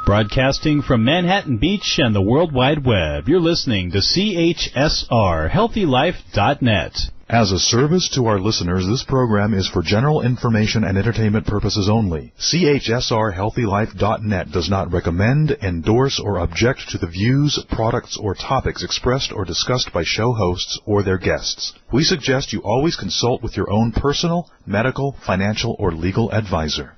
Broadcasting from Manhattan Beach and the World Wide Web, you're listening to CHSR, HealthyLife.net. As a service to our listeners, this program is for general information and entertainment purposes only. CHSR HealthyLife.net does not recommend, endorse, or object to the views, products, or topics expressed or discussed by show hosts or their guests. We suggest you always consult with your own personal, medical, financial, or legal advisor.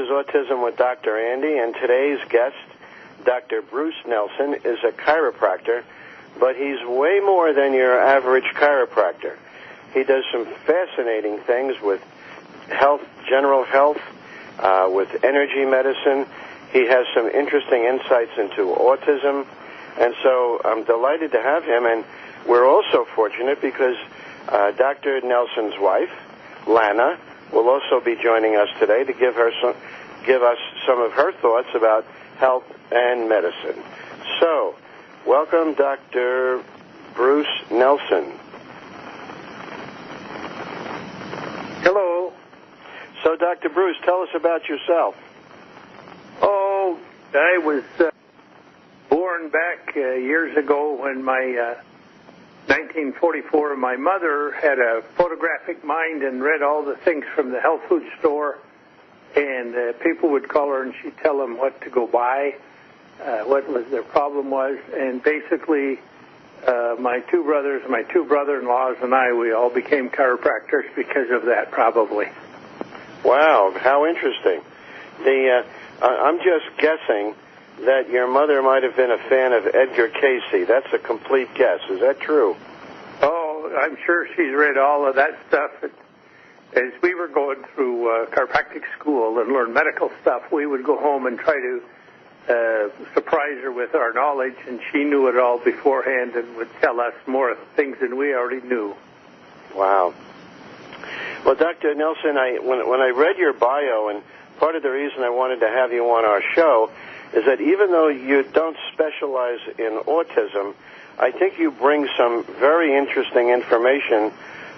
Autism with Dr. Andy, and today's guest, Dr. Bruce Nelson, is a chiropractor, but he's way more than your average chiropractor. He does some fascinating things with health, general health, with energy medicine. He has some interesting insights into autism, and so I'm delighted to have him, and we're also fortunate because Dr. Nelson's wife, Lana, will also be joining us today to give us some of her thoughts about health and medicine. So, welcome, Dr. Bruce Nelson. Hello. So, Dr. Bruce, tell us about yourself. Oh, I was born back years ago when my 1944, my mother had a photographic mind and read all the things from the health food store, and people would call her and she'd tell them what to go buy, what was their problem was, and basically my two brothers, my two brother-in-laws, and I, we all became chiropractors because of that, probably. Wow, how interesting. I'm just guessing that your mother might have been a fan of Edgar Cayce. That's a complete guess. Is that true? Oh, I'm sure she's read all of that stuff. As we were going through chiropractic school and learn medical stuff, we would go home and try to surprise her with our knowledge, and she knew it all beforehand and would tell us more things than we already knew. Wow. Well, Dr. Nelson, when I read your bio, and part of the reason I wanted to have you on our show is that even though you don't specialize in autism, I think you bring some very interesting information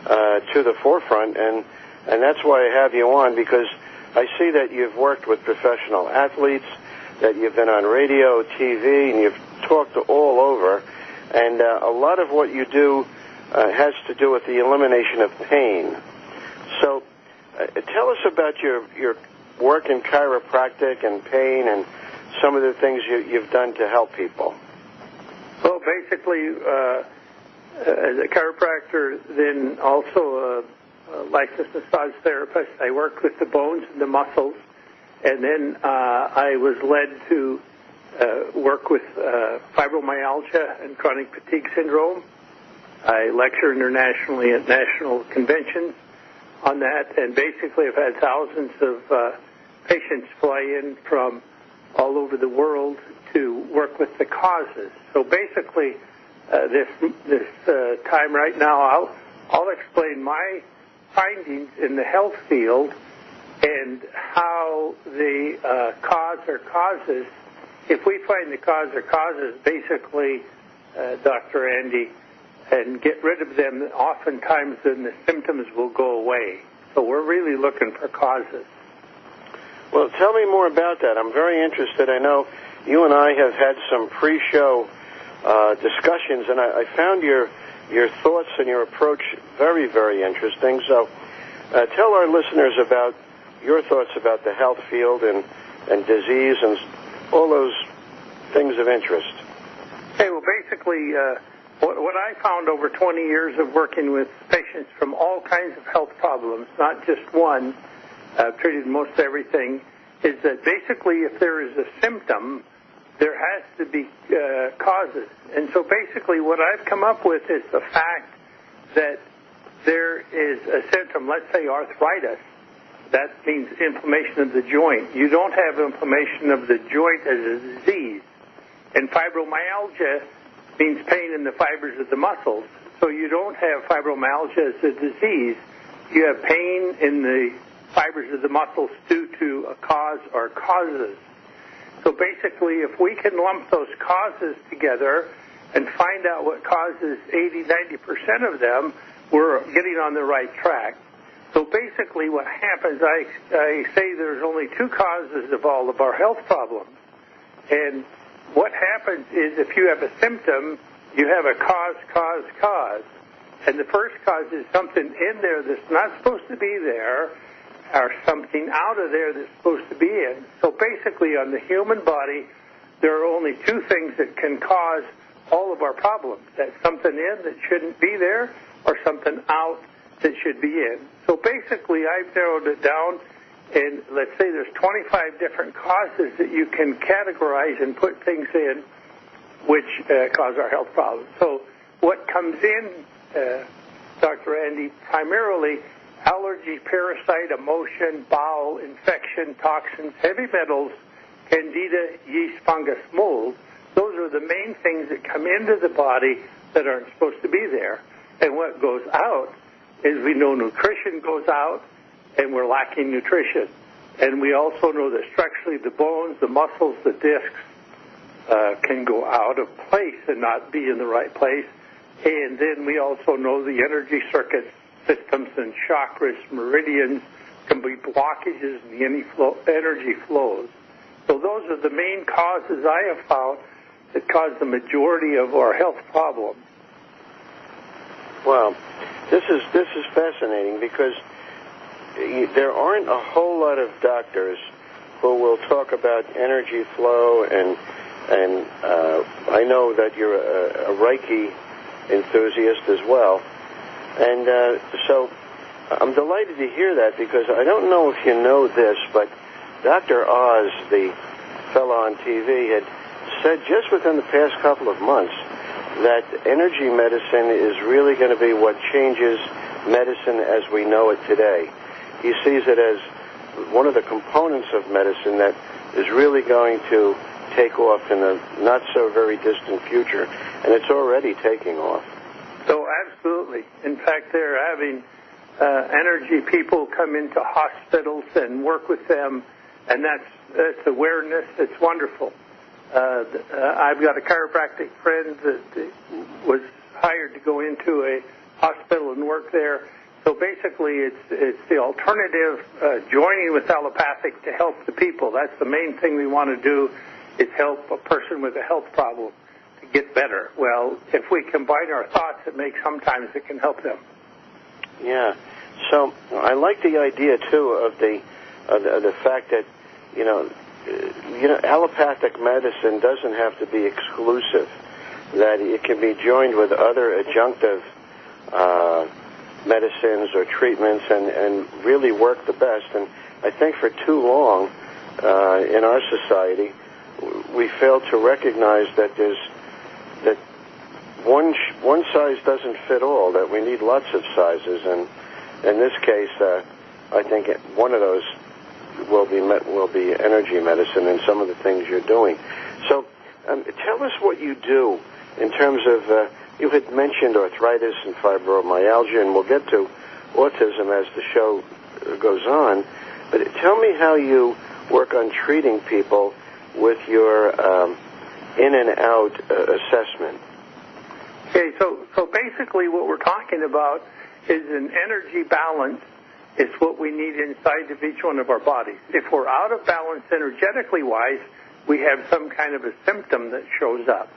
to the forefront, and that's why I have you on, because I see that you've worked with professional athletes, that you've been on radio, TV, and you've talked all over, and a lot of what you do has to do with the elimination of pain. So tell us about your work in chiropractic and pain and some of the things you've done to help people. Well, basically, as a chiropractor, then also a licensed massage therapist, I worked with the bones and the muscles, and then I was led to work with fibromyalgia and chronic fatigue syndrome. I lecture internationally at national conventions on that, and basically I've had thousands of patients fly in from all over the world to work with the causes. So basically, this time right now, I'll explain my findings in the health field and how the cause or causes, if we find the cause or causes, basically, Dr. Andy, and get rid of them, oftentimes then the symptoms will go away. So we're really looking for causes. Well, tell me more about that. I'm very interested. I know you and I have had some pre-show discussions, and I found your thoughts and your approach very, very interesting. So tell our listeners about your thoughts about the health field and disease and all those things of interest. Okay, well, basically, what I found over 20 years of working with patients from all kinds of health problems, not just one, I've treated most everything, is that basically if there is a symptom, there has to be causes. And so basically what I've come up with is the fact that there is a symptom, let's say arthritis, that means inflammation of the joint. You don't have inflammation of the joint as a disease. And fibromyalgia means pain in the fibers of the muscles. So you don't have fibromyalgia as a disease. You have pain in the fibers of the muscles due to a cause or causes. So basically, if we can lump those causes together and find out what causes 80-90% of them, we're getting on the right track. So basically what happens, I say there's only two causes of all of our health problems. And what happens is if you have a symptom, you have a cause. And the first cause is something in there that's not supposed to be there, or something out of there that's supposed to be in. So basically on the human body, there are only two things that can cause all of our problems. That's something in that shouldn't be there, or something out that should be in. So basically I've narrowed it down, and let's say there's 25 different causes that you can categorize and put things in which cause our health problems. So what comes in, Dr. Andy, primarily allergy, parasite, emotion, bowel, infection, toxins, heavy metals, candida, yeast, fungus, mold. Those are the main things that come into the body that aren't supposed to be there. And what goes out is we know nutrition goes out, and we're lacking nutrition. And we also know that structurally the bones, the muscles, the discs can go out of place and not be in the right place. And then we also know the energy circuits, systems, and chakras, meridians can be blockages in the energy flows. So those are the main causes I have found that cause the majority of our health problems. Wow, this is fascinating, because there aren't a whole lot of doctors who will talk about energy flow, and I know that you're a Reiki enthusiast as well, and so I'm delighted to hear that, because I don't know if you know this, but Dr. Oz, the fellow on TV, had said just within the past couple of months that energy medicine is really going to be what changes medicine as we know it today. He sees it as one of the components of medicine that is really going to take off in a not so very distant future, and it's already taking off. So absolutely. In fact, they're having energy people come into hospitals and work with them, and that's awareness. It's wonderful. I've got a chiropractic friend that was hired to go into a hospital and work there. So basically, it's the alternative, joining with allopathic to help the people. That's the main thing we want to do, is help a person with a health problem to get better. Well, if we combine our thoughts, sometimes it can help them. Yeah. So I like the idea too of the fact that allopathic medicine doesn't have to be exclusive, that it can be joined with other adjunctive medicines or treatments and really work the best. And I think for too long in our society, we fail to recognize that one size doesn't fit all, that we need lots of sizes. And in this case, I think one of those will be energy medicine and some of the things you're doing. So tell us what you do in terms of, you had mentioned arthritis and fibromyalgia, and we'll get to autism as the show goes on, but tell me how you work on treating people with your in and out assessment. Okay, so basically what we're talking about is an energy balance. It's what we need inside of each one of our bodies. If we're out of balance energetically wise, we have some kind of a symptom that shows up.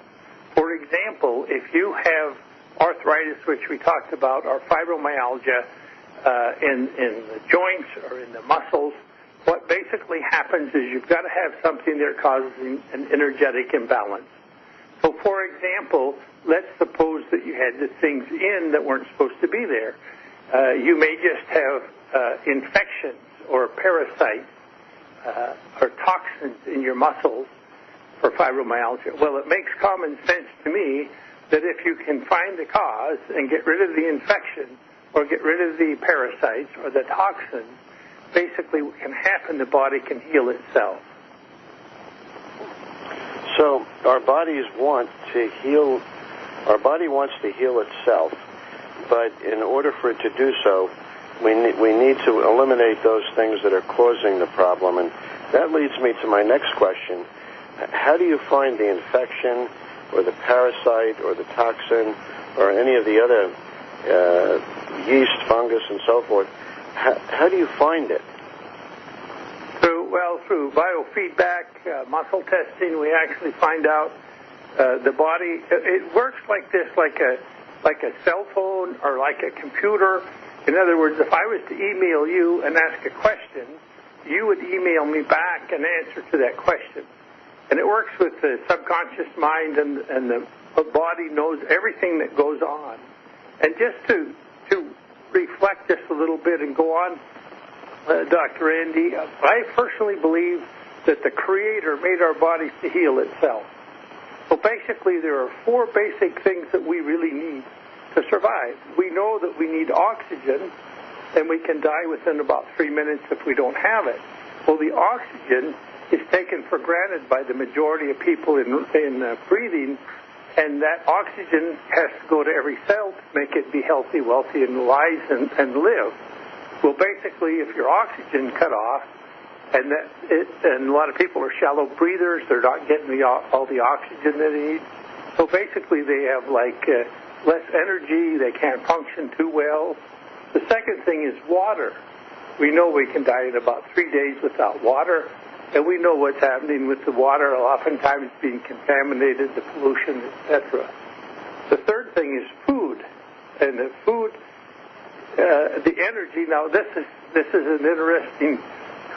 For example, if you have arthritis, which we talked about, or fibromyalgia in the joints or in the muscles, what basically happens is you've got to have something that causes an energetic imbalance. So, for example, let's suppose that you had the things in that weren't supposed to be there. You may just have infections or parasites or toxins in your muscles for fibromyalgia. Well, it makes common sense to me that if you can find the cause and get rid of the infection or get rid of the parasites or the toxins, basically can happen, the body can heal itself. So our bodies want to heal. Our body wants to heal itself, but in order for it to do so, we need to eliminate those things that are causing the problem. And that leads me to my next question. How do you find the infection or the parasite or the toxin or any of the other yeast, fungus, and so forth? How do you find it? Through biofeedback, muscle testing, we actually find out the body. It works like this, like a cell phone or like a computer. In other words, if I was to email you and ask a question, you would email me back an answer to that question. And it works with the subconscious mind, and the body knows everything that goes on. And just to reflect just a little bit and go on, Dr. Andy, I personally believe that the Creator made our bodies to heal itself. So basically there are 4 basic things that we really need to survive. We know that we need oxygen, and we can die within about 3 minutes if we don't have it. Well, the oxygen is taken for granted by the majority of people in breathing, and that oxygen has to go to every cell to make it be healthy, wealthy, and wise and live. Well, basically, if your oxygen cut off, and a lot of people are shallow breathers, they're not getting all the oxygen they need. So basically, they have less energy, they can't function too well. The second thing is water. We know we can die in about 3 days without water, and we know what's happening with the water, oftentimes being contaminated, the pollution, etc. The third thing is food, and the food, the energy. Now, this is an interesting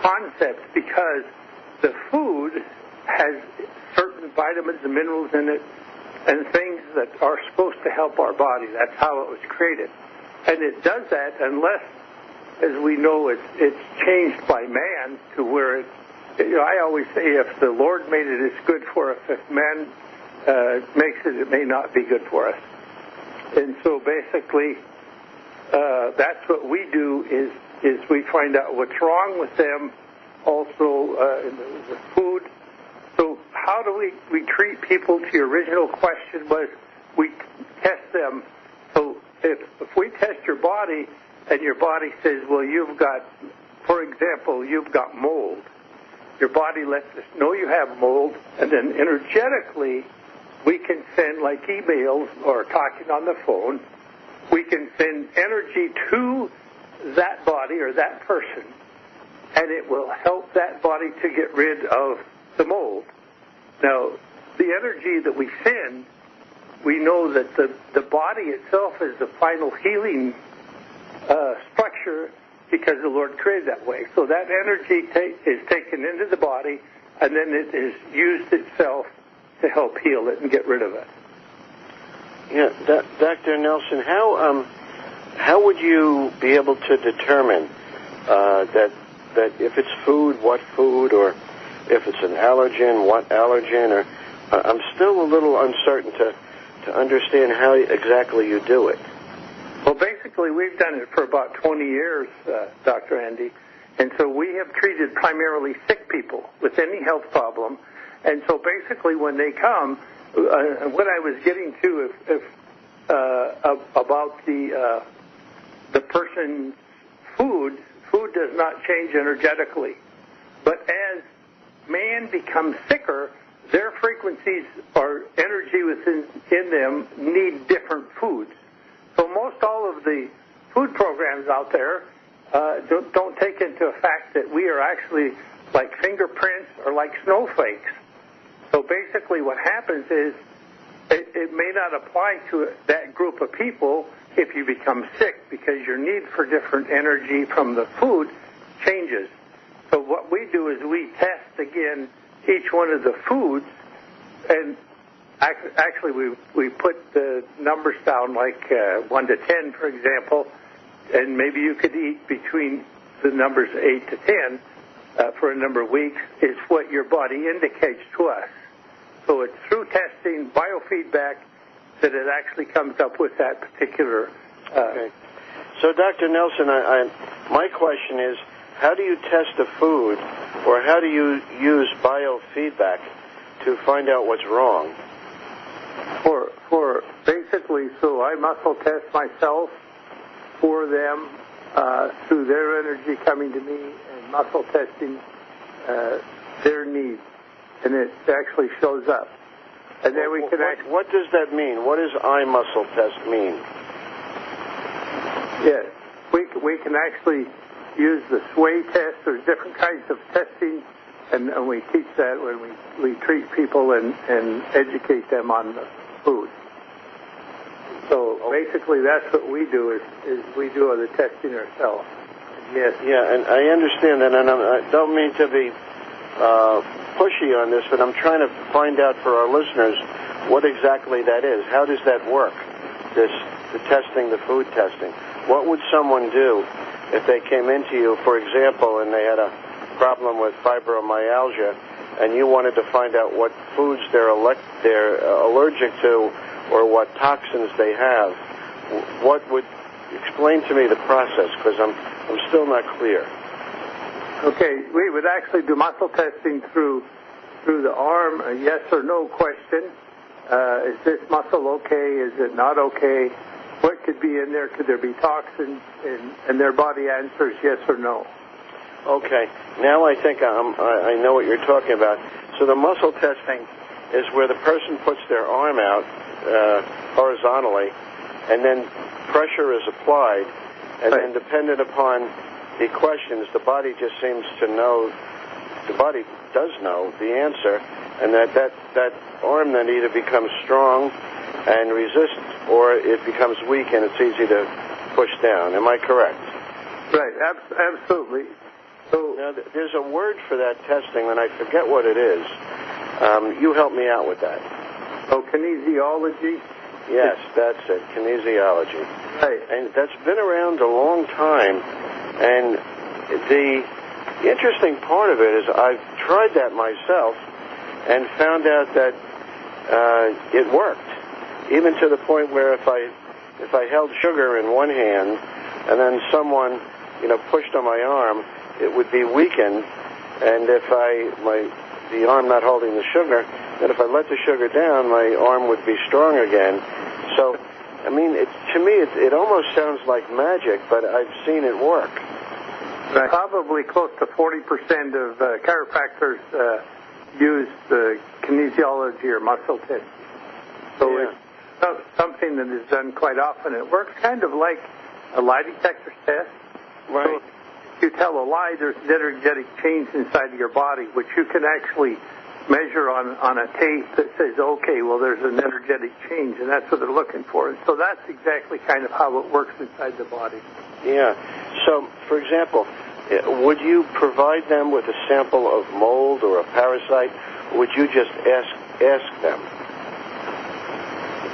concept because the food has certain vitamins and minerals in it and things that are supposed to help our body. That's how it was created. And it does that unless, as we know, it's changed by man to where it, I always say if the Lord made it, it's good for us. If man makes it, it may not be good for us. And so basically, that's what we do is we find out what's wrong with them, also in the food. So how do we treat people? To your original question was we test them. So if we test your body and your body says, well, you've got, for example, you've got mold, your body lets us know you have mold, and then energetically we can send, like emails or talking on the phone, we can send energy to that body or that person, and it will help that body to get rid of the mold. Now, the energy that we send, we know that the body itself is the final healing structure because the Lord created that way. So that energy is taken into the body, and then it is used itself to help heal it and get rid of it. Yeah, Dr. Nelson, how would you be able to determine that if it's food, what food, or if it's an allergen, what allergen? Or I'm still a little uncertain to understand how exactly you do it. Well, basically, we've done it for about 20 years, Dr. Andy, and so we have treated primarily sick people with any health problem. And so basically when they come, what I was getting to about the person's food does not change energetically. But as man becomes sicker, their frequencies or energy within them need different foods. So most all of the food programs out there don't take into effect that we are actually like fingerprints or like snowflakes. So basically what happens is it may not apply to that group of people if you become sick because your need for different energy from the food changes. So what we do is we test again each one of the foods, and actually we put the numbers down like 1 to 10, for example, and maybe you could eat between the numbers 8 to 10 for a number of weeks is what your body indicates to us. So it's through testing, biofeedback, that it actually comes up with that particular... Okay. So, Dr. Nelson, my question is, how do you test a food, or how do you use biofeedback to find out what's wrong? For basically, so I muscle test myself for them through their energy coming to me and muscle testing their needs, and it actually shows up. And then we can what does that mean? What does eye muscle test mean? Yes, we can actually use the sway test. There's different kinds of testing, and we teach that when we treat people and educate them on the food. So basically, that's what we do is we do the testing ourselves. Yes. Yeah, and I understand that, and I don't mean to be pushy on this, but I'm trying to find out for our listeners what exactly that is. How does that work? The testing, the food testing. What would someone do if they came into you, for example, and they had a problem with fibromyalgia, and you wanted to find out what foods they're allergic to, or what toxins they have? What would explain to me the process? Because I'm still not clear. Okay, we would actually do muscle testing through the arm, a yes or no question. Is this muscle okay? Is it not okay? What could be in there? Could there be toxins? And their body answers yes or no. Okay, now I think I know what you're talking about. So the muscle testing is where the person puts their arm out horizontally, and then pressure is applied, and then dependent upon the questions, the body just seems to know, the body does know the answer, and that arm then either becomes strong and resists, or it becomes weak and it's easy to push down. Am I correct? Right, absolutely. So now, there's a word for that testing, and I forget what it is. You help me out with that. Oh, kinesiology? Yes, that's it, kinesiology. Right. And that's been around a long time, and the interesting part of it is I've tried that myself and found out that it worked, even to the point where if I held sugar in one hand and then someone pushed on my arm, it would be weakened, and if the arm not holding the sugar, then if I let the sugar down, my arm would be strong again. So, I mean, to me, it almost sounds like magic, but I've seen it work. Right. Probably close to 40% of chiropractors use the kinesiology or muscle testing. So it's something that is done quite often. It works kind of like a lie detector test. Right. So if you tell a lie, there's an energetic change inside of your body, which you can actually measure on a tape that says, okay, well, there's an energetic change, and that's what they're looking for. And so that's exactly kind of how it works inside the body. Yeah. So, for example, would you provide them with a sample of mold or a parasite, or would you just ask them?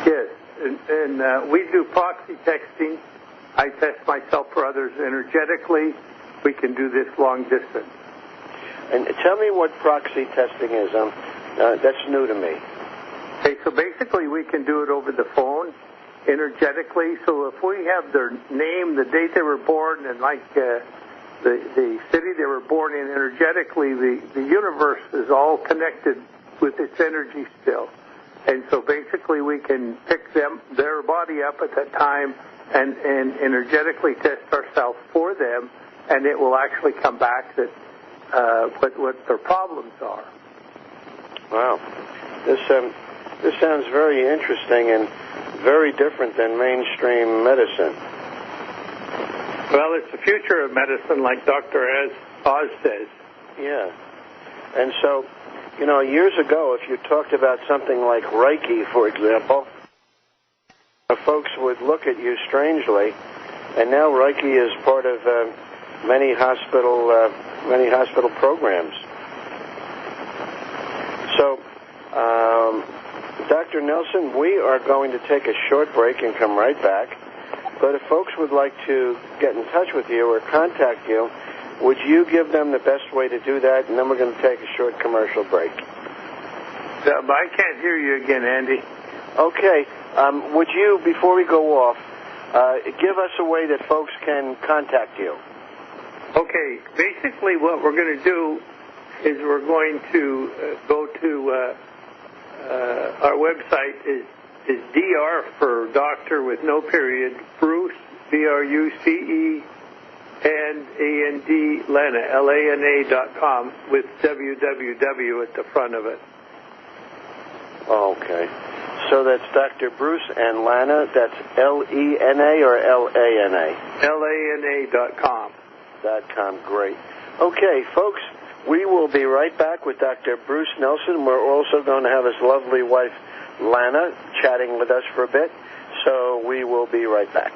Yes, and we do proxy texting. I test myself for others energetically. We can do this long distance. And tell me what proxy testing is. That's new to me. Okay, so basically we can do it over the phone energetically. So if we have their name, the date they were born, and like the city they were born in energetically, the universe is all connected with its energy still. And so basically we can pick their body up at that time and energetically test ourselves for them, and it will actually come back that what their problems are. Wow. This sounds very interesting and very different than mainstream medicine. Well, it's the future of medicine, like Dr. Oz says. Yeah. And so, years ago, if you talked about something like Reiki, for example, folks would look at you strangely, and now Reiki is part of many hospital programs. So, Dr. Nelson, we are going to take a short break and come right back. But if folks would like to get in touch with you or contact you, would you give them the best way to do that? And then we're going to take a short commercial break. I can't hear you again, Andy. Okay. Would you, before we go off, give us a way that folks can contact you? Okay, basically what we're going to do is we're going to go to our website is DR for doctor with no period, Bruce, BRUCE, and AND, Lana, LANA.com with www at the front of it. Okay. So that's Dr. Bruce and Lana. That's LENA or LANA? LANA.com. .com. Great. Okay, folks, we will be right back with Dr. Bruce Nelson. We're also going to have his lovely wife, Lana, chatting with us for a bit. So we will be right back.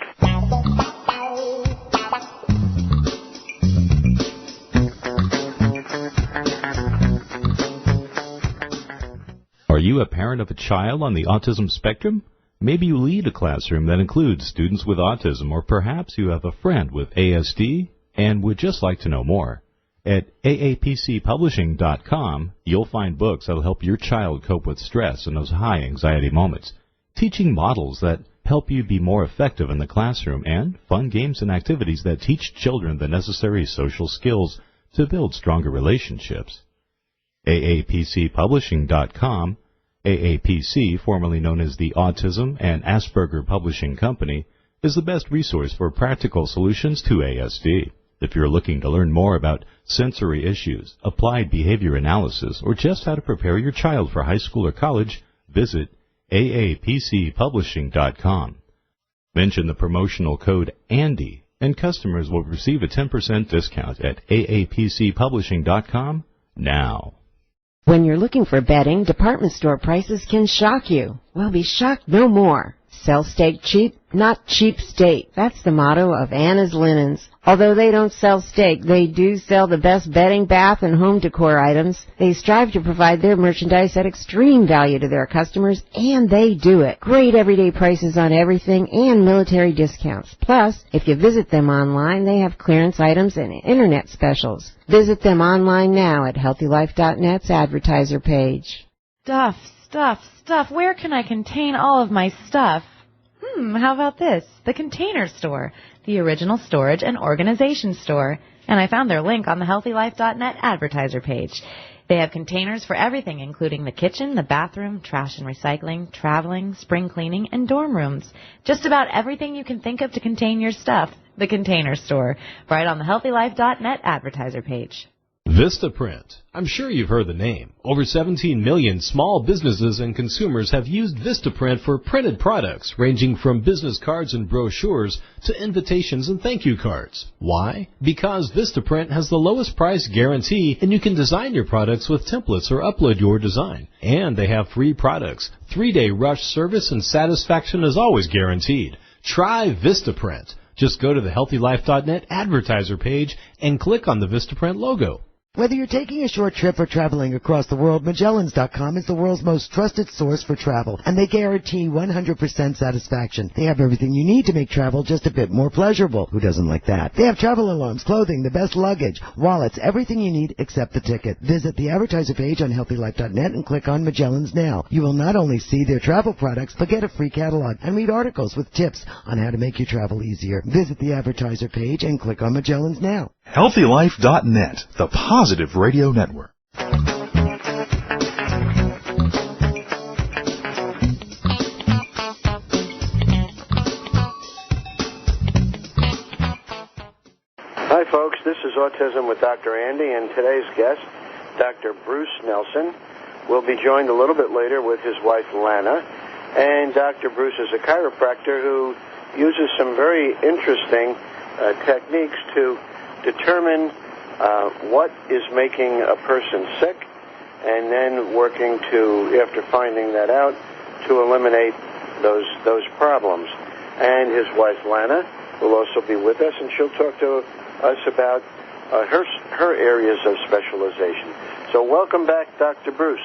Are you a parent of a child on the autism spectrum? Maybe you lead a classroom that includes students with autism, or perhaps you have a friend with ASD and would just like to know more. At aapcpublishing.com, you'll find books that will help your child cope with stress in those high anxiety moments, teaching models that help you be more effective in the classroom, and fun games and activities that teach children the necessary social skills to build stronger relationships. aapcpublishing.com, AAPC, formerly known as the Autism and Asperger Publishing Company, is the best resource for practical solutions to ASD. If you're looking to learn more about sensory issues, applied behavior analysis, or just how to prepare your child for high school or college, visit aapcpublishing.com. Mention the promotional code ANDY, and customers will receive a 10% discount at aapcpublishing.com now. When you're looking for bedding, department store prices can shock you. Well, be shocked no more. Sell steak cheap, not cheap state. That's the motto of Anna's Linens. Although they don't sell steak, they do sell the best bedding, bath, and home decor items. They strive to provide their merchandise at extreme value to their customers, and they do it. Great everyday prices on everything and military discounts. Plus, if you visit them online, they have clearance items and internet specials. Visit them online now at HealthyLife.net's advertiser page. Stuff. Where can I contain all of my stuff? How about this? The Container Store, the original storage and organization store. And I found their link on the HealthyLife.net advertiser page. They have containers for everything, including the kitchen, the bathroom, trash and recycling, traveling, spring cleaning, and dorm rooms. Just about everything you can think of to contain your stuff. The Container Store, right on the HealthyLife.net advertiser page. Vistaprint. I'm sure you've heard the name. Over 17 million small businesses and consumers have used Vistaprint for printed products, ranging from business cards and brochures to invitations and thank you cards. Why? Because Vistaprint has the lowest price guarantee, and you can design your products with templates or upload your design. And they have free products. 3-day rush service, and satisfaction is always guaranteed. Try Vistaprint. Just go to the HealthyLife.net advertiser page and click on the Vistaprint logo. Whether you're taking a short trip or traveling across the world, Magellans.com is the world's most trusted source for travel, and they guarantee 100% satisfaction. They have everything you need to make travel just a bit more pleasurable. Who doesn't like that? They have travel alarms, clothing, the best luggage, wallets, everything you need except the ticket. Visit the advertiser page on HealthyLife.net and click on Magellans Now. You will not only see their travel products, but get a free catalog and read articles with tips on how to make your travel easier. Visit the advertiser page and click on Magellans Now. HealthyLife.net, the Positive Radio Network. Hi, folks. This is Autism with Dr. Andy, and today's guest, Dr. Bruce Nelson, will be joined a little bit later with his wife, Lana. And Dr. Bruce is a chiropractor who uses some very interesting techniques to determine what is making a person sick, and then working to, after finding that out, to eliminate those problems. And his wife Lana will also be with us, and she'll talk to us about her areas of specialization. So welcome back, Dr. Bruce.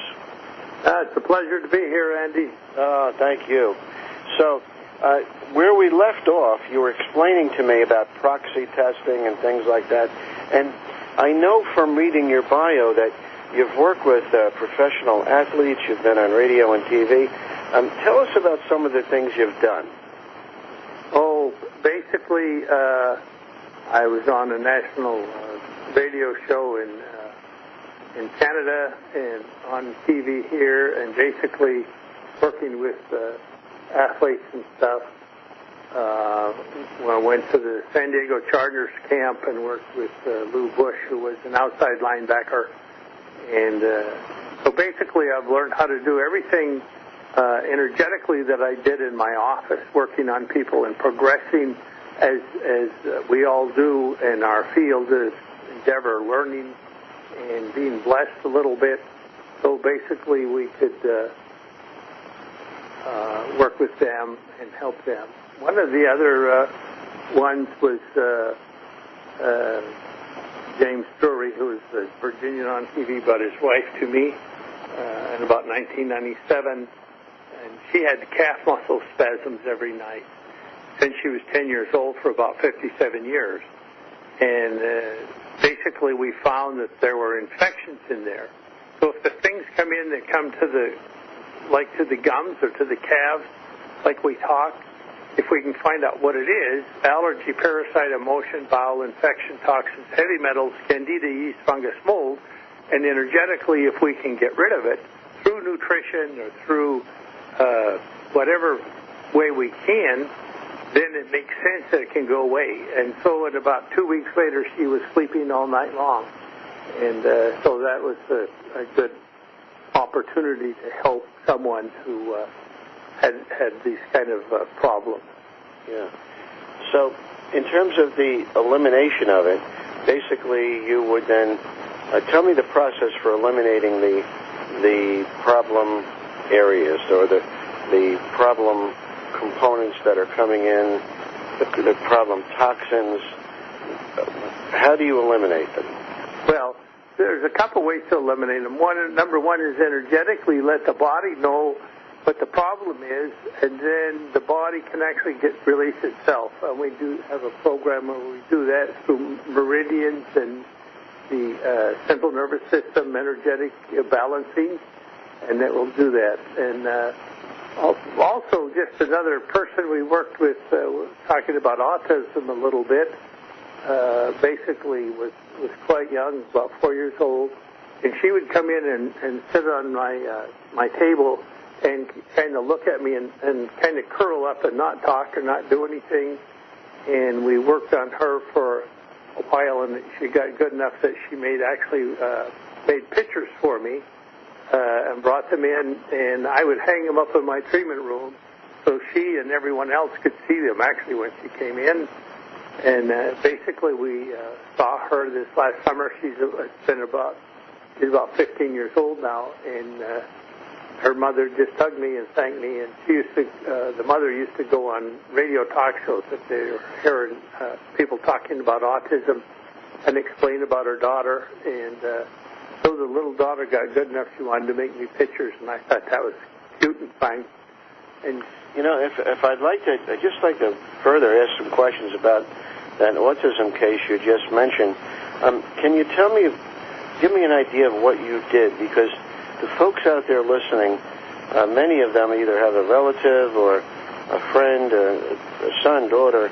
It's a pleasure to be here, Andy. Oh, thank you. So where we left off, you were explaining to me about proxy testing and things like that. And I know from reading your bio that you've worked with professional athletes, you've been on radio and TV. Tell us about some of the things you've done. Oh, basically, I was on a national radio show in Canada and on TV here, and basically working with athletes and stuff. When I went to the San Diego Chargers camp and worked with Lou Bush, who was an outside linebacker. And so basically I've learned how to do everything energetically that I did in my office, working on people and progressing as we all do in our field of endeavor, learning and being blessed a little bit. So basically we could work with them and help them. One of the other ones was James Drury, who was the Virginian on TV, brought his wife to me in about 1997, and she had calf muscle spasms every night since she was 10 years old for about 57 years. And basically we found that there were infections in there. So if the things come in that come to the gums or to the calves, like we talked, if we can find out what it is, allergy, parasite, emotion, bowel infection, toxins, heavy metals, candida, yeast, fungus, mold, and energetically, if we can get rid of it through nutrition or through whatever way we can, then it makes sense that it can go away. And so in about 2 weeks later, she was sleeping all night long. And so that was a good opportunity to help someone who had these kind of problems. Yeah. So in terms of the elimination of it, basically you would then tell me the process for eliminating the problem areas or the problem components that are coming in, the problem toxins. How do you eliminate them? Well, there's a couple ways to eliminate them. Number one is energetically let the body know what the problem is, and then the body can actually release itself. And we do have a program where we do that through meridians and the central nervous system energetic balancing, and that will do that. And also, just another person we worked with, talking about autism a little bit, basically was quite young, about 4 years old, and she would come in and sit on my table and kind of look at me and kind of curl up and not talk or not do anything. And we worked on her for a while, and she got good enough that she made pictures for me and brought them in, and I would hang them up in my treatment room so she and everyone else could see them actually when she came in. And basically we saw her this last summer. She's about 15 years old now, and her mother just hugged me and thanked me, and she used to, the mother used to go on radio talk shows that they were hearing people talking about autism and explain about her daughter, and so the little daughter got good enough she wanted to make me pictures, and I thought that was cute and fine. And you know, if I'd just like to further ask some questions about that autism case you just mentioned. Can you give me an idea of what you did? Because the folks out there listening, many of them either have a relative or a friend, a son, daughter,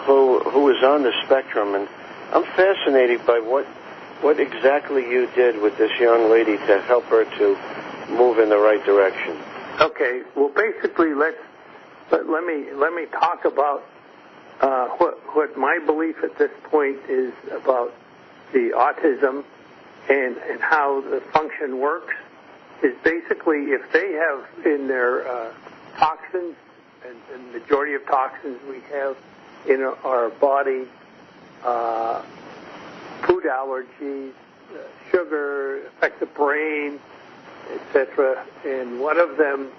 who is on the spectrum, and I'm fascinated by what exactly you did with this young lady to help her to move in the right direction. Okay, well, basically, let me talk about what my belief at this point is about the autism and how the function works. Is basically if they have in their toxins, and the majority of toxins we have in our body, food allergies, sugar, affect the brain, etc. And one of them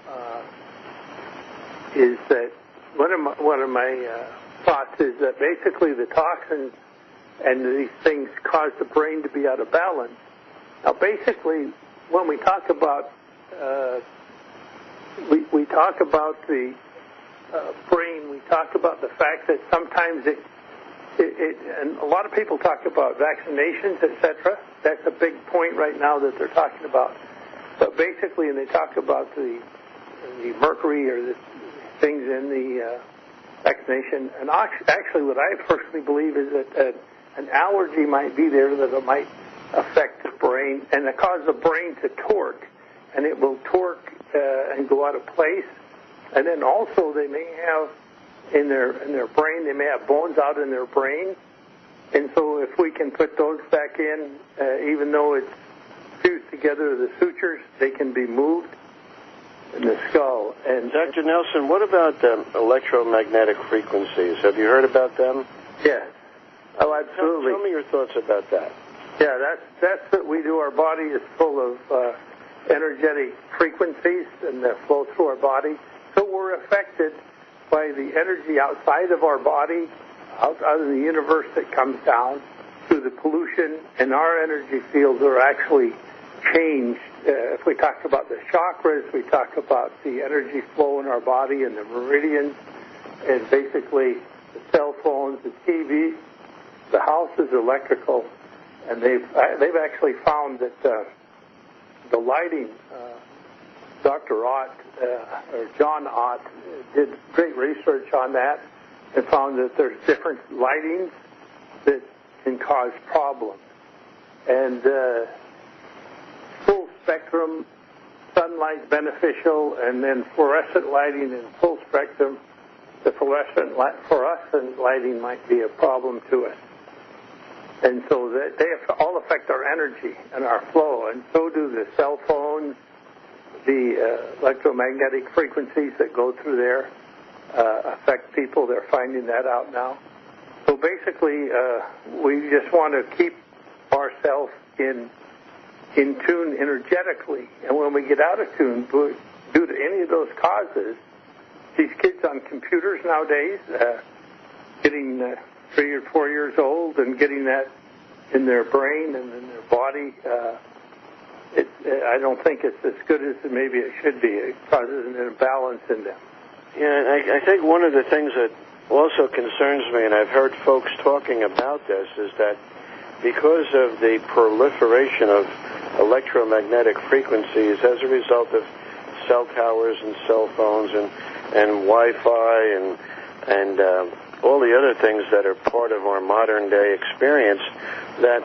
is that one of my thoughts is that basically the toxins and these things cause the brain to be out of balance. Now, basically, when we talk about we talk about the brain, we talk about the fact that sometimes it and a lot of people talk about vaccinations, etc. That's a big point right now that they're talking about. But basically, and they talk about the mercury or the things in the vaccination. And actually what I personally believe is that an allergy might be there, that it might affect the brain and it causes the brain to torque, and it will torque and go out of place. And then also they may have in their brain, they may have bones out in their brain. And so if we can put those back in, even though it's fused together, the sutures, they can be moved in the skull. And Dr. Nelson, what about electromagnetic frequencies? Have you heard about them? Yes. Oh, absolutely. Tell me your thoughts about that. Yeah, that's what we do. Our body is full of energetic frequencies, and that flow through our body. So we're affected by the energy outside of our body, out in the universe that comes down through the pollution, and our energy fields are actually changed. If we talk about the chakras, we talk about the energy flow in our body and the meridians, and basically the cell phones, the TV, the house is electrical, and they've actually found that the lighting, Dr. Ott, or John Ott, did great research on that and found that there's different lightings that can cause problems. And full spectrum sunlight beneficial, and then fluorescent lighting and full spectrum. The fluorescent lighting might be a problem to us. And so they all affect our energy and our flow, and so do the cell phones, the electromagnetic frequencies that go through there affect people. They're finding that out now. So basically, we just want to keep ourselves in tune energetically. And when we get out of tune, due to any of those causes, these kids on computers nowadays, getting 3 or 4 years old and getting that in their brain and in their body, I don't think it's as good as maybe it should be. It causes an imbalance in them. Yeah, I think one of the things that also concerns me, and I've heard folks talking about this, is that because of the proliferation of electromagnetic frequencies as a result of cell towers and cell phones and Wi-Fi and all the other things that are part of our modern day experience, that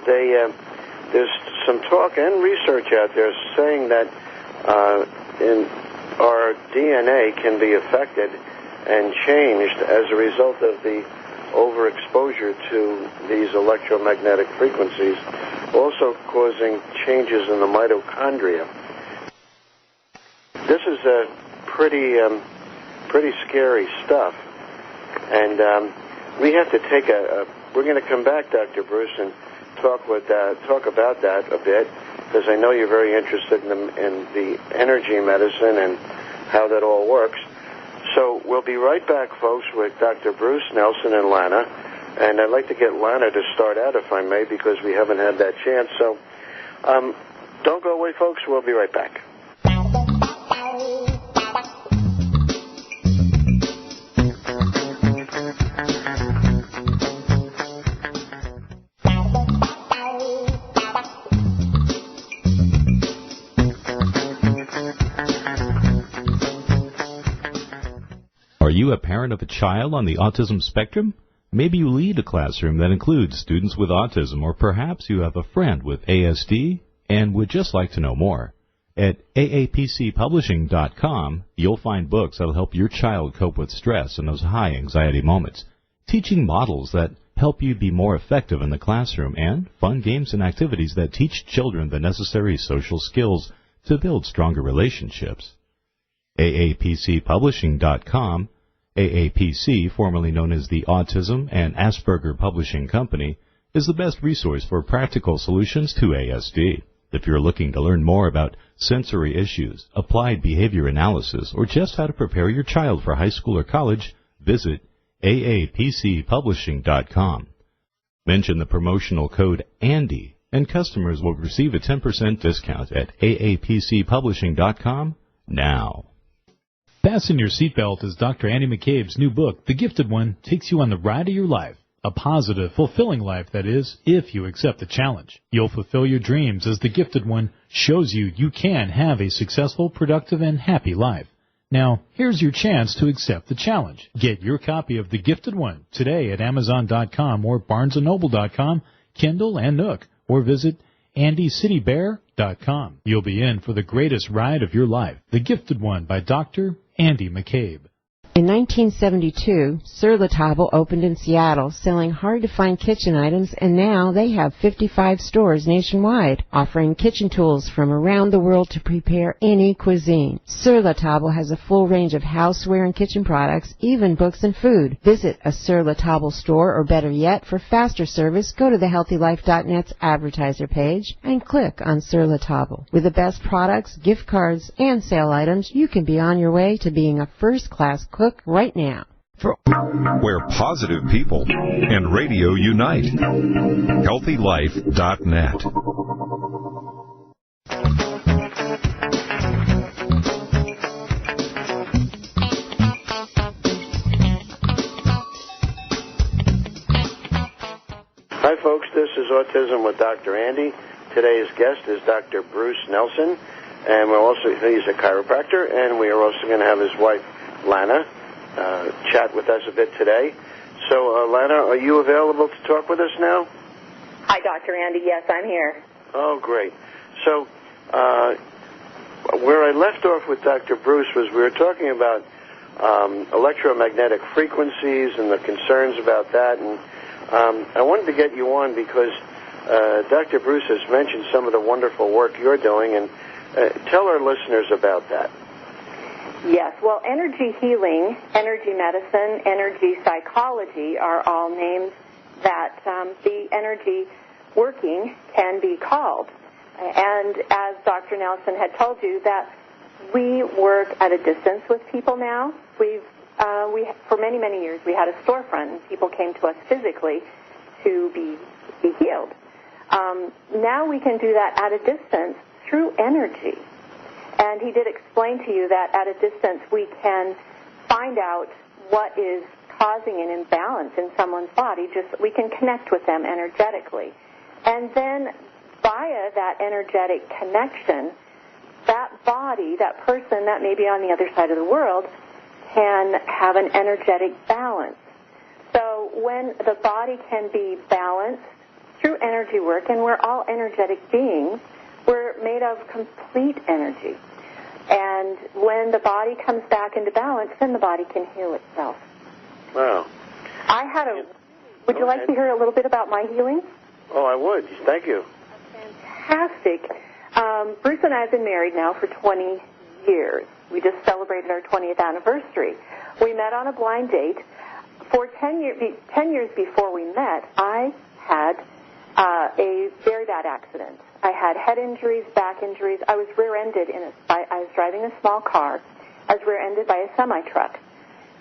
there's some talk and research out there saying that our DNA can be affected and changed as a result of the overexposure to these electromagnetic frequencies, also causing changes in the mitochondria. This is pretty scary stuff, and we have to take we're going to come back, Dr. Bruce, and talk about that a bit, because I know you're very interested in the energy medicine and how that all works. So we'll be right back, folks, with Dr. Bruce, Nelson, and Lana. And I'd like to get Lana to start out, if I may, because we haven't had that chance. So don't go away, folks. We'll be right back. Are you a parent of a child on the autism spectrum? Maybe you lead a classroom that includes students with autism, or perhaps you have a friend with ASD and would just like to know more. At aapcpublishing.com, you'll find books that will help your child cope with stress in those high anxiety moments, teaching models that help you be more effective in the classroom, and fun games and activities that teach children the necessary social skills to build stronger relationships. aapcpublishing.com. AAPC, formerly known as the Autism and Asperger Publishing Company, is the best resource for practical solutions to ASD. If you're looking to learn more about sensory issues, applied behavior analysis, or just how to prepare your child for high school or college, visit aapcpublishing.com. Mention the promotional code ANDY, and customers will receive a 10% discount at aapcpublishing.com now. Fasten your seatbelt as Dr. Andy McCabe's new book, The Gifted One, takes you on the ride of your life. A positive, fulfilling life, that is, if you accept the challenge. You'll fulfill your dreams as The Gifted One shows you you can have a successful, productive, and happy life. Now, here's your chance to accept the challenge. Get your copy of The Gifted One today at Amazon.com or BarnesandNoble.com, Kindle and Nook, or visit AndyCityBear.com. You'll be in for the greatest ride of your life. The Gifted One by Dr. Andy McCabe. In 1972, Sur La Table opened in Seattle, selling hard-to-find kitchen items, and now they have 55 stores nationwide, offering kitchen tools from around the world to prepare any cuisine. Sur La Table has a full range of houseware and kitchen products, even books and food. Visit a Sur La Table store, or better yet, for faster service, go to the HealthyLife.net's advertiser page and click on Sur La Table. With the best products, gift cards, and sale items, you can be on your way to being a first-class cook right now. Where positive people and radio unite. HealthyLife.net. Hi, folks. This is Autism with Dr. Andy. Today's guest is Dr. Bruce Nelson, and he's a chiropractor, and we are also going to have his wife, Lana, chat with us a bit today. So, Lana, are you available to talk with us now? Hi, Dr. Andy. Yes, I'm here. Oh, great. So, where I left off with Dr. Bruce was we were talking about electromagnetic frequencies and the concerns about that, and I wanted to get you on because Dr. Bruce has mentioned some of the wonderful work you're doing, and tell our listeners about that. Yes, well, energy healing, energy medicine, energy psychology are all names that the energy working can be called. And as Dr. Nelson had told you, that we work at a distance with people now. For many, many years, we had a storefront, and people came to us physically to be healed. Now we can do that at a distance through energy. And he did explain to you that at a distance we can find out what is causing an imbalance in someone's body. We can connect with them energetically. And then via that energetic connection, that body, that person that may be on the other side of the world, can have an energetic balance. So when the body can be balanced through energy work, and we're all energetic beings, we're made of complete energy. And when the body comes back into balance, then the body can heal itself. Wow. Would you like to hear a little bit about my healing? Oh, I would. Thank you. Fantastic. Bruce and I have been married now for 20 years. We just celebrated our 20th anniversary. We met on a blind date. For 10 years before we met, I had a very bad accident. I had head injuries, back injuries. I was rear-ended I was driving a small car. I was rear-ended by a semi-truck.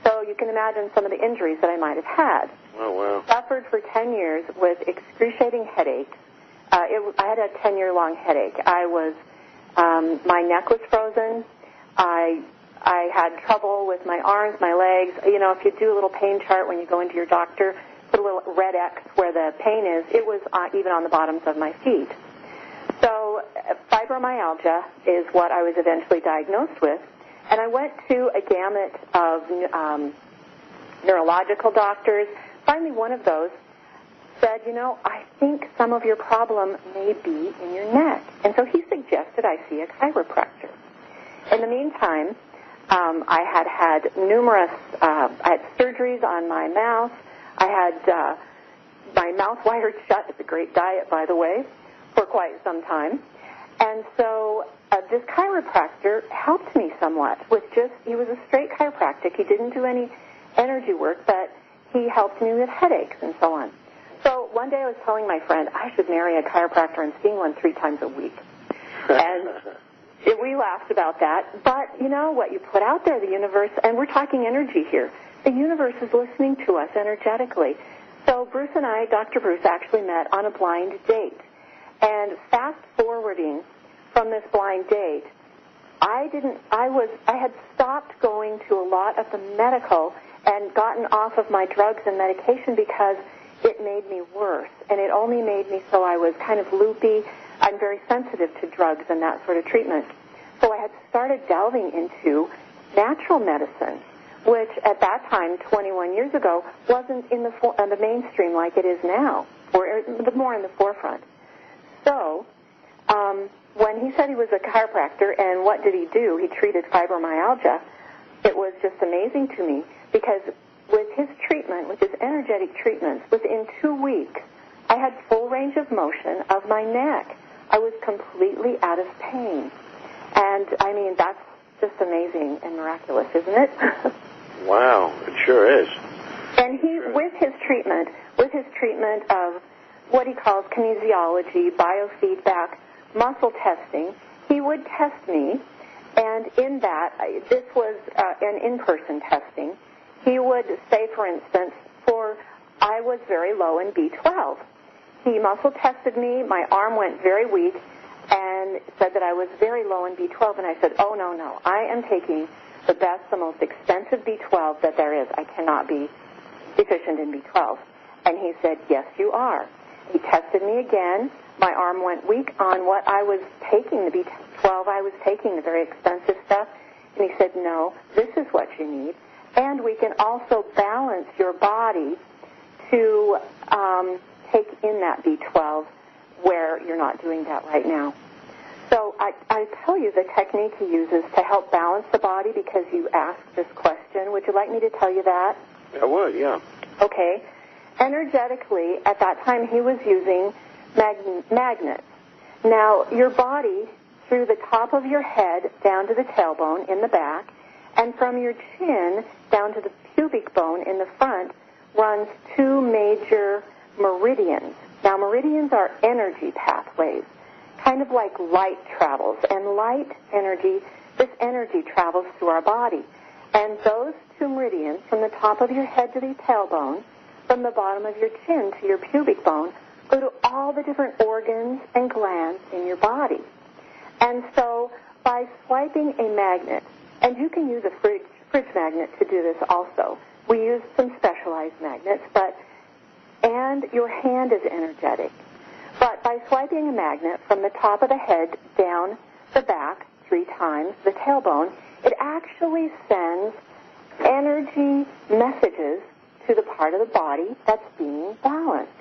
So you can imagine some of the injuries that I might have had. Oh, wow. Suffered for 10 years with excruciating headaches. I had a 10-year-long headache. My neck was frozen. I had trouble with my arms, my legs. You know, if you do a little pain chart when you go into your doctor, put a little red X where the pain is, it was even on the bottoms of my feet. So fibromyalgia is what I was eventually diagnosed with, and I went to a gamut of neurological doctors. Finally, one of those said, I think some of your problem may be in your neck. And so he suggested I see a chiropractor. In the meantime, I had numerous I had surgeries on my mouth. I had my mouth wired shut. It's a great diet, by the way, for quite some time. And so this chiropractor helped me somewhat he was a straight chiropractic. He didn't do any energy work, but he helped me with headaches and so on. So one day I was telling my friend I should marry a chiropractor and seeing one 3 times a week. And we laughed about that. But you know what you put out there, the universe, and we're talking energy here, the universe is listening to us energetically. So Bruce and I, Dr. Bruce, actually met on a blind date. And fast forwarding from this blind date, I had stopped going to a lot of the medical and gotten off of my drugs and medication because it made me worse. And it only made me so I was kind of loopy. I'm very sensitive to drugs and that sort of treatment. So I had started delving into natural medicine, which at that time, 21 years ago, wasn't in the mainstream like it is now, or more in the forefront. So when he said he was a chiropractor and what did he do? He treated fibromyalgia. It was just amazing to me because with his treatment, with his energetic treatments, within 2 weeks, I had full range of motion of my neck. I was completely out of pain. And, I mean, that's just amazing and miraculous, isn't it? Wow, it sure is. And he, with his treatment of what he calls kinesiology, biofeedback, muscle testing, he would test me, and in that, this was an in-person testing, he would say, for instance, I was very low in B12. He muscle tested me, my arm went very weak, and said that I was very low in B12, and I said, oh, no, I am taking the best, the most extensive B12 that there is. I cannot be deficient in B12. And he said, yes, you are. He tested me again. My arm went weak on what I was taking, the B12 I was taking, the very expensive stuff. And he said, no, this is what you need. And we can also balance your body to take in that B12 where you're not doing that right now. So I tell you the technique he uses to help balance the body because you asked this question. Would you like me to tell you that? I would, yeah. Okay. Energetically, at that time, he was using magnets. Now, your body, through the top of your head down to the tailbone in the back, and from your chin down to the pubic bone in the front, runs 2 major meridians. Now, meridians are energy pathways, kind of like light travels. And light energy, this energy travels through our body. And those 2 meridians, from the top of your head to the tailbone, from the bottom of your chin to your pubic bone, go to all the different organs and glands in your body. And so by swiping a magnet, and you can use a fridge magnet to do this also. We use some specialized magnets, and your hand is energetic. But by swiping a magnet from the top of the head down the back 3 times, the tailbone, it actually sends energy messages to the part of the body that's being balanced.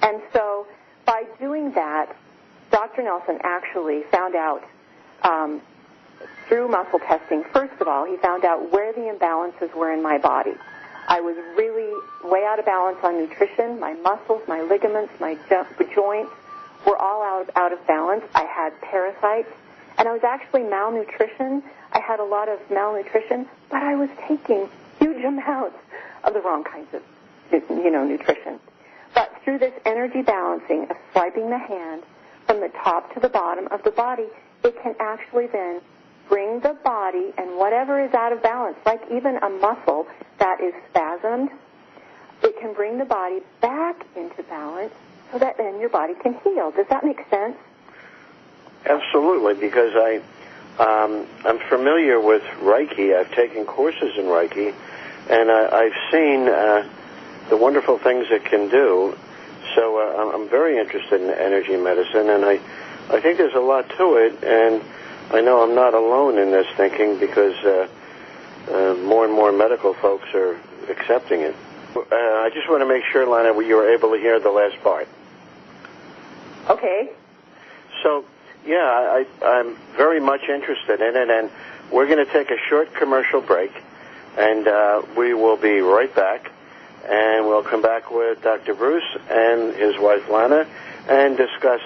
And so by doing that, Dr. Nelson actually found out through muscle testing, first of all, he found out where the imbalances were in my body. I was really way out of balance on nutrition. My muscles, my ligaments, my joints were all out of balance. I had parasites, and I was actually malnutrition. I had a lot of malnutrition, but I was taking huge amounts of the wrong kinds of, nutrition. But through this energy balancing of swiping the hand from the top to the bottom of the body, it can actually then bring the body and whatever is out of balance, like even a muscle that is spasmed, it can bring the body back into balance so that then your body can heal. Does that make sense? Absolutely, because I'm familiar with Reiki. I've taken courses in Reiki, and I've seen the wonderful things it can do. So I'm very interested in energy medicine, and I think there's a lot to it, and I know I'm not alone in this thinking because more and more medical folks are accepting it. I just want to make sure, Lana, you were able to hear the last part. Okay. So, yeah, I'm very much interested in it, and we're going to take a short commercial break, and we will be right back, and we'll come back with Dr. Bruce and his wife, Lana, and discuss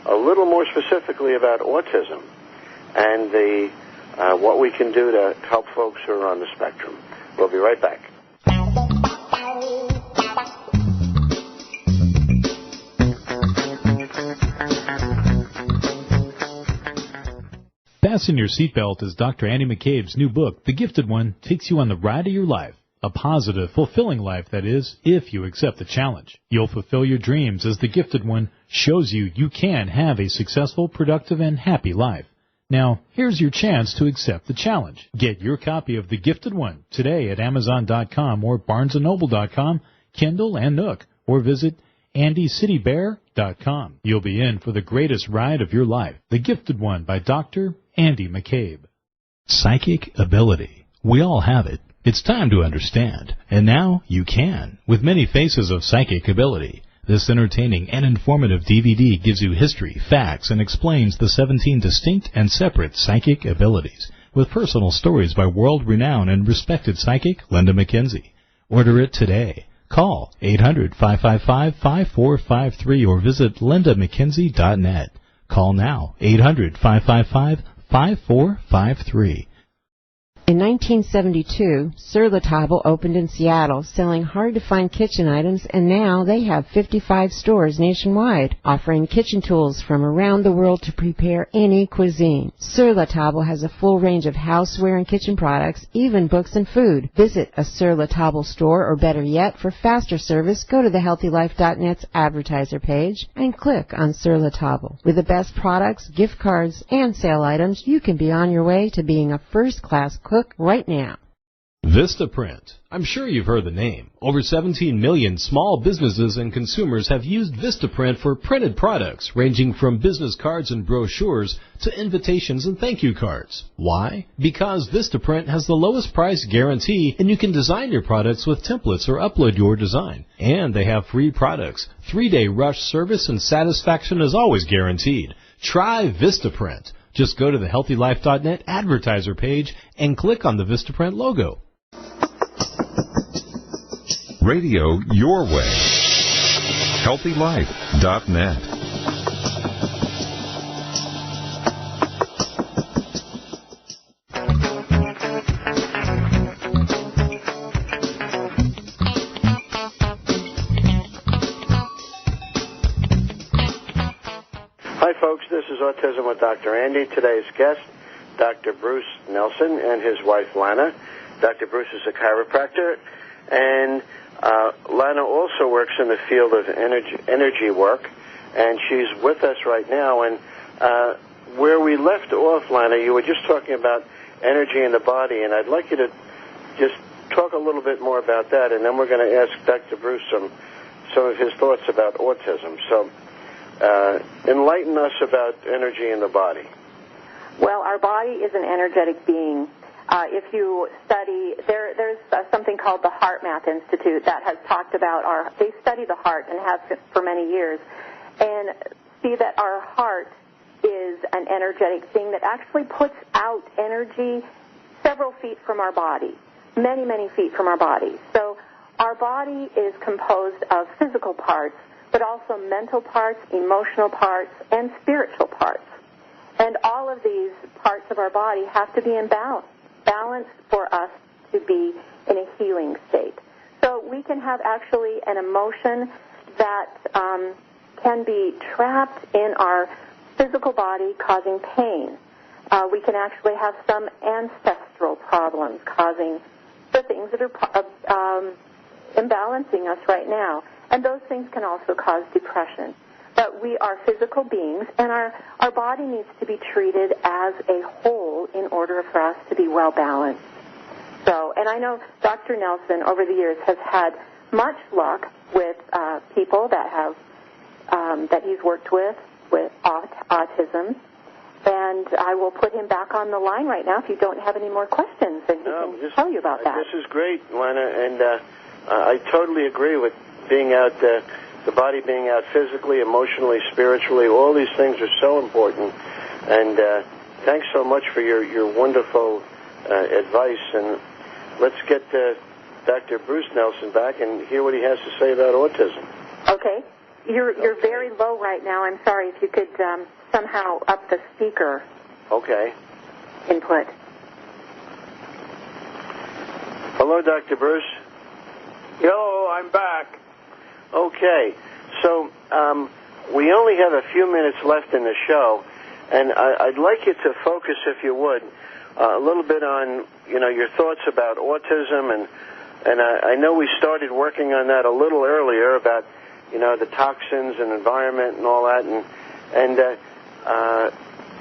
a little more specifically about autism and what we can do to help folks who are on the spectrum. We'll be right back. Fasten your seatbelt as Dr. Andy McCabe's new book, The Gifted One, takes you on the ride of your life. A positive, fulfilling life, that is, if you accept the challenge. You'll fulfill your dreams as The Gifted One shows you can have a successful, productive, and happy life. Now, here's your chance to accept the challenge. Get your copy of The Gifted One today at Amazon.com or BarnesandNoble.com, Kindle, and Nook, or visit AndyCityBear.com. You'll be in for the greatest ride of your life. The Gifted One by Dr. Andy McCabe. Psychic ability. We all have it. It's time to understand. And now you can, with many faces of psychic ability. This entertaining and informative DVD gives you history, facts, and explains the 17 distinct and separate psychic abilities, with personal stories by world-renowned and respected psychic Linda McKenzie. Order it today. Call 800-555-5453 or visit lindamckenzie.net. Call now, 800-555-5453. In 1972, Sur La Table opened in Seattle, selling hard-to-find kitchen items, and now they have 55 stores nationwide, offering kitchen tools from around the world to prepare any cuisine. Sur La Table has a full range of houseware and kitchen products, even books and food. Visit a Sur La Table store, or better yet, for faster service, go to the HealthyLife.net's advertiser page and click on Sur La Table. With the best products, gift cards, and sale items, you can be on your way to being a first-class cook right now. Vistaprint. I'm sure you've heard the name. Over 17 million small businesses and consumers have used Vistaprint for printed products, ranging from business cards and brochures to invitations and thank you cards. Why? Because Vistaprint has the lowest price guarantee, and you can design your products with templates or upload your design. And they have free products. 3-day rush service, and satisfaction is always guaranteed. Try Vistaprint. Just go to the HealthyLife.net advertiser page and click on the Vistaprint logo. Radio your way. HealthyLife.net. Hi, folks. This is Autism with Dr. Andy. Today's guest, Dr. Bruce Nelson and his wife, Lana. Dr. Bruce is a chiropractor, and Lana also works in the field of energy work, and she's with us right now. And where we left off, Lana, you were just talking about energy in the body, and I'd like you to just talk a little bit more about that, and then we're going to ask Dr. Bruce some of his thoughts about autism. So enlighten us about energy in the body. Well, our body is an energetic being. If you study, there's something called the Heart Math Institute that has talked about they study the heart and have for many years, and see that our heart is an energetic thing that actually puts out energy several feet from our body, many, many feet from our body. So our body is composed of physical parts, but also mental parts, emotional parts, and spiritual parts. And all of these parts of our body have to be in balance for us to be in a healing state. So we can have actually an emotion that can be trapped in our physical body, causing pain. We can actually have some ancestral problems causing the things that are imbalancing us right now. And those things can also cause depression. But we are physical beings, and our body needs to be treated as a whole in order for us to be well balanced. So, and I know Dr. Nelson over the years has had much luck with people that have that he's worked with autism, and I will put him back on the line right now if you don't have any more questions, and he can tell you about that. This is great, Lana, and I totally agree with being out, the body being out physically, emotionally, spiritually. All these things are so important. And thanks so much for your wonderful advice. And let's get Dr. Bruce Nelson back and hear what he has to say about autism. Okay. You're very low right now. I'm sorry. If you could somehow up the speaker. Okay. Input. Hello, Dr. Bruce. Hello, I'm back. Okay, so we only have a few minutes left in the show, and I'd like you to focus, if you would, a little bit on your thoughts about autism, and I know we started working on that a little earlier about the toxins and environment and all that, and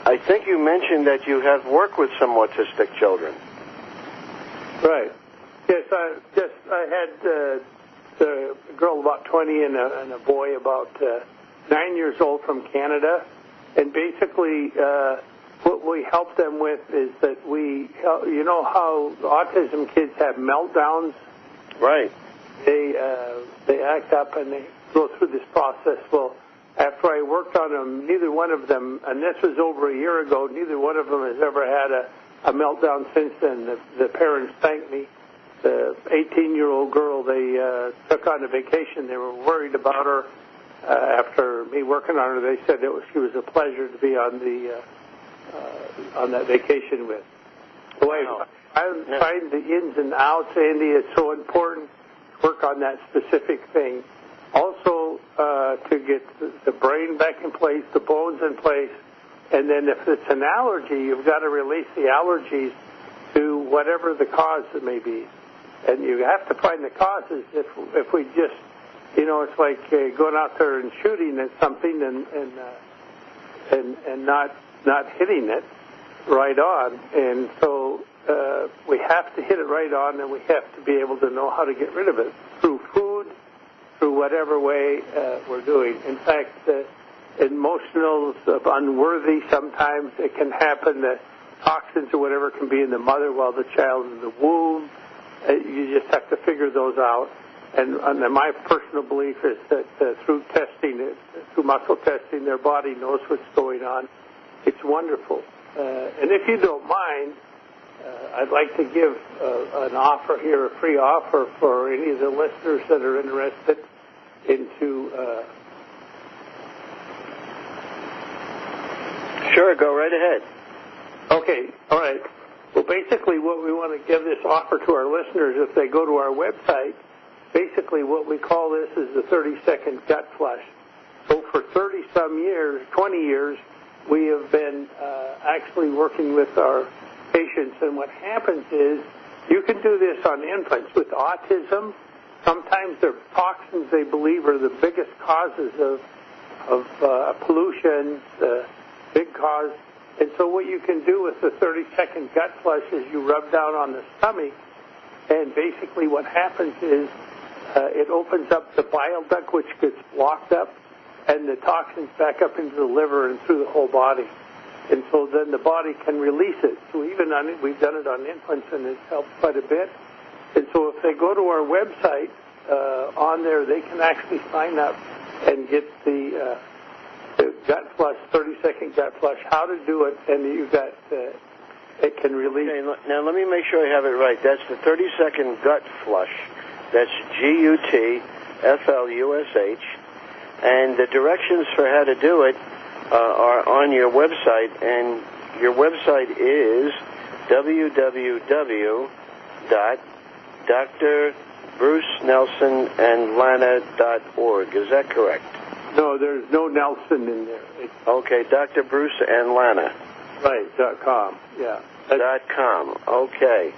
I think you mentioned that you have worked with some autistic children. Right. Yes, I had a girl about 20 and a boy about 9 years old from Canada, and basically what we help them with is that you know how autism kids have meltdowns? Right. They act up and they go through this process. Well, after I worked on them, neither one of them, and this was over a year ago, neither one of them has ever had a meltdown since then. The parents thanked me. The 18-year-old girl, they took on a vacation. They were worried about her. After me working on her, they said she was a pleasure to be on that vacation with. Boy, I find the ins and outs, Andy, it's so important to work on that specific thing. Also, to get the brain back in place, the bones in place, and then if it's an allergy, you've got to release the allergies to whatever the cause it may be. And you have to find the causes. If we just, it's like going out there and shooting at something and not hitting it right on. And so we have to hit it right on, and we have to be able to know how to get rid of it through food, through whatever way we're doing. In fact, emotionals of unworthy, sometimes it can happen that toxins or whatever can be in the mother while the child's in the womb. You just have to figure those out. And my personal belief is that through testing, through muscle testing, their body knows what's going on. It's wonderful. And if you don't mind, I'd like to give an offer here, a free offer for any of the listeners that are interested into... Sure, go right ahead. Okay, all right. Well, basically what we want to give this offer to our listeners, if they go to our website, basically what we call this is the 30-second gut flush. So for 30-some years, 20 years, we have been actually working with our patients, and what happens is you can do this on infants with autism. Sometimes their toxins, they believe, are the biggest causes of pollution, big cause. And so what you can do with the 30-second gut flush is you rub down on the stomach, and basically what happens is it opens up the bile duct, which gets blocked up, and the toxins back up into the liver and through the whole body. And so then the body can release it. So even we've done it on infants, and it's helped quite a bit. And so if they go to our website, on there they can actually sign up and get the gut flush, 30-second gut flush, how to do it, and you've got it can release. Okay, now let me make sure I have it right. That's the 30-second gut flush. That's GUTFLUSH, and the directions for how to do it are on your website, and your website is www.drbrucenelsonandlana.org. Is that correct? No, there's no Nelson in there. Okay, Dr. Bruce and Lana. Right, .com, yeah. .com, okay.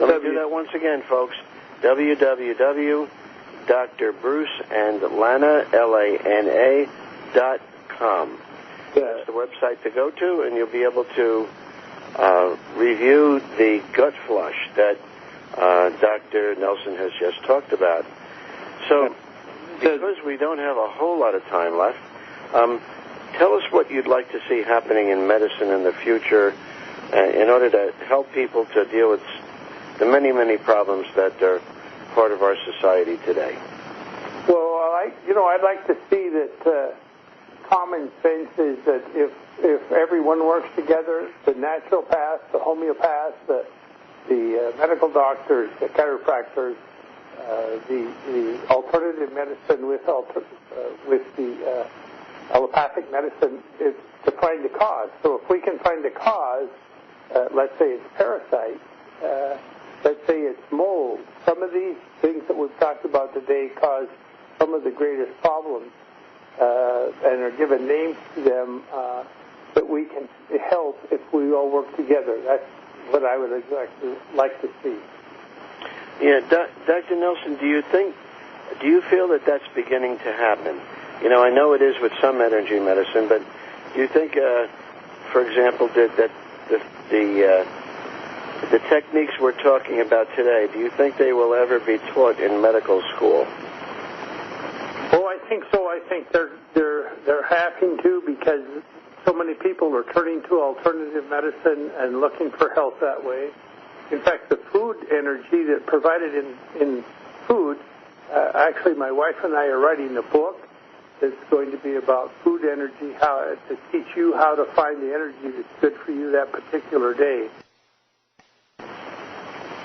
Let me do that once again, folks. www.bruceandlana.com. That's the website to go to, and you'll be able to review the gut flush that Dr. Nelson has just talked about. So, because we don't have a whole lot of time left, tell us what you'd like to see happening in medicine in the future in order to help people to deal with the many, many problems that are part of our society today. Well, I'd like to see that common sense is that if everyone works together, the naturopaths, the homeopaths, the medical doctors, the chiropractors, the alternative medicine with the allopathic medicine, is to find the cause. So if we can find the cause, let's say it's parasite, let's say it's mold. Some of these things that we've talked about today cause some of the greatest problems and are given names to them that we can help if we all work together. That's what I would like to see. Yeah, Dr. Nelson, do you feel that that's beginning to happen? I know it is with some energy medicine, but do you think, for example, that the techniques we're talking about today, do you think they will ever be taught in medical school? Oh, I think so. I think they're having to, because so many people are turning to alternative medicine and looking for health that way. In fact, the food energy that provided in food, actually my wife and I are writing a book that's going to be about food energy, how to teach you how to find the energy that's good for you that particular day.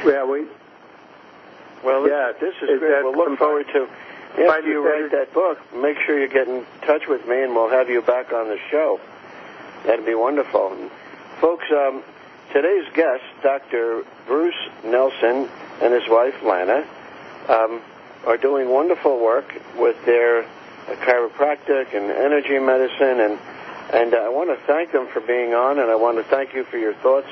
Yeah, this is great. We'll look forward to, after you write that book, make sure you get in touch with me and we'll have you back on the show. That'd be wonderful. And folks, today's guest, Dr. Bruce Nelson and his wife, Lana, are doing wonderful work with their chiropractic and energy medicine, and I want to thank them for being on, and I want to thank you for your thoughts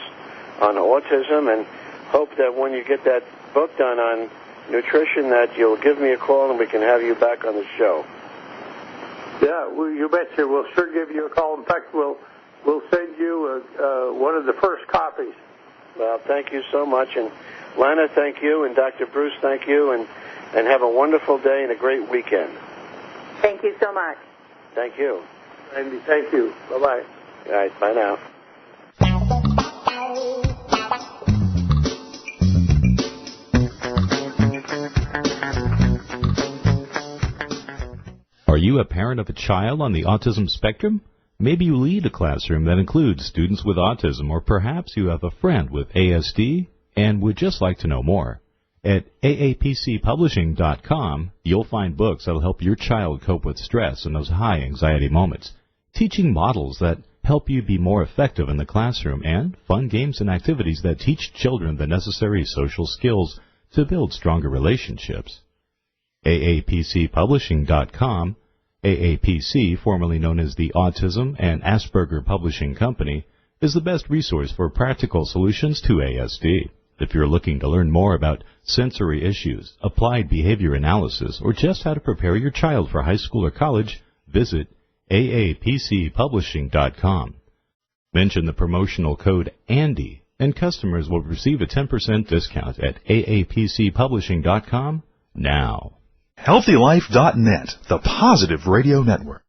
on autism, and hope that when you get that book done on nutrition that you'll give me a call and we can have you back on the show. Yeah, you betcha. We'll sure give you a call. In fact, we'll send you one of the first copies. Well, thank you so much. And Lana, thank you. And Dr. Bruce, thank you. And have a wonderful day and a great weekend. Thank you so much. Thank you. Randy, thank you. Bye-bye. All right, bye now. Are you a parent of a child on the autism spectrum? Maybe you lead a classroom that includes students with autism, or perhaps you have a friend with ASD and would just like to know more. At aapcpublishing.com, you'll find books that will help your child cope with stress in those high anxiety moments, teaching models that help you be more effective in the classroom, and fun games and activities that teach children the necessary social skills to build stronger relationships. aapcpublishing.com. AAPC, formerly known as the Autism and Asperger Publishing Company, is the best resource for practical solutions to ASD. If you're looking to learn more about sensory issues, applied behavior analysis, or just how to prepare your child for high school or college, visit aapcpublishing.com. Mention the promotional code ANDY, and customers will receive a 10% discount at aapcpublishing.com now. HealthyLife.net, the Positive Radio Network.